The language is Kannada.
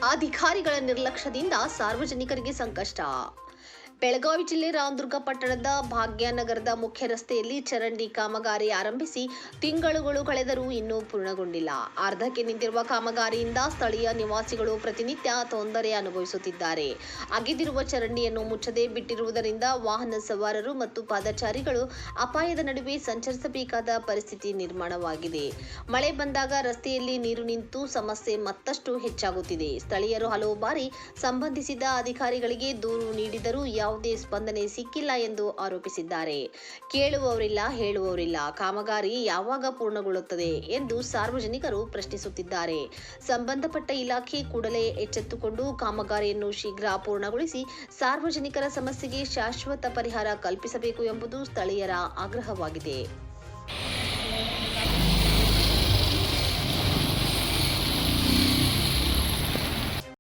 ಅಧಿಕಾರಿಗಳ ನಿರ್ಲಕ್ಷ್ಯದಿಂದ ಸಾರ್ವಜನಿಕರಿಗೆ ಸಂಕಷ್ಟ. ಬೆಳಗಾವಿ ಜಿಲ್ಲೆ ರಾಮದುರ್ಗ ಪಟ್ಟಣದ ಭಾಗ್ಯನಗರದ ಮುಖ್ಯ ರಸ್ತೆಯಲ್ಲಿ ಚರಂಡಿ ಕಾಮಗಾರಿ ಆರಂಭಿಸಿ ತಿಂಗಳುಗಳು ಕಳೆದರೂ ಇನ್ನೂ ಪೂರ್ಣಗೊಂಡಿಲ್ಲ. ಅರ್ಧಕ್ಕೆ ನಿಂತಿರುವ ಕಾಮಗಾರಿಯಿಂದ ಸ್ಥಳೀಯ ನಿವಾಸಿಗಳು ಪ್ರತಿನಿತ್ಯ ತೊಂದರೆ ಅನುಭವಿಸುತ್ತಿದ್ದಾರೆ. ಅಗೆದಿರುವ ಚರಂಡಿಯನ್ನು ಮುಚ್ಚದೆ ಬಿಟ್ಟಿರುವುದರಿಂದ ವಾಹನ ಸವಾರರು ಮತ್ತು ಪಾದಚಾರಿಗಳು ಅಪಾಯದ ನಡುವೆ ಸಂಚರಿಸಬೇಕಾದ ಪರಿಸ್ಥಿತಿ ನಿರ್ಮಾಣವಾಗಿದೆ. ಮಳೆ ಬಂದಾಗ ರಸ್ತೆಯಲ್ಲಿ ನೀರು ನಿಂತು ಸಮಸ್ಯೆ ಮತ್ತಷ್ಟು ಹೆಚ್ಚಾಗುತ್ತಿದೆ. ಸ್ಥಳೀಯರು ಹಲವು ಬಾರಿ ಸಂಬಂಧಿಸಿದ ಅಧಿಕಾರಿಗಳಿಗೆ ದೂರು ನೀಡಿದರೂ ಯಾವುದೇ ಸ್ಪಂದನೆ ಸಿಕ್ಕಿಲ್ಲ ಎಂದು ಆರೋಪಿಸಿದ್ದಾರೆ. ಕೇಳುವವರಿಲ್ಲ, ಹೇಳುವವರಿಲ್ಲ. ಕಾಮಗಾರಿ ಯಾವಾಗ ಪೂರ್ಣಗೊಳ್ಳುತ್ತದೆ ಎಂದು ಸಾರ್ವಜನಿಕರು ಪ್ರಶ್ನಿಸುತ್ತಿದ್ದಾರೆ. ಸಂಬಂಧಪಟ್ಟ ಇಲಾಖೆ ಕೂಡಲೇ ಎಚ್ಚೆತ್ತುಕೊಂಡು ಕಾಮಗಾರಿಯನ್ನು ಶೀಘ್ರ ಪೂರ್ಣಗೊಳಿಸಿ ಸಾರ್ವಜನಿಕರ ಸಮಸ್ಯೆಗೆ ಶಾಶ್ವತ ಪರಿಹಾರ ಕಲ್ಪಿಸಬೇಕು ಎಂಬುದು ಸ್ಥಳೀಯರ ಆಗ್ರಹವಾಗಿದೆ.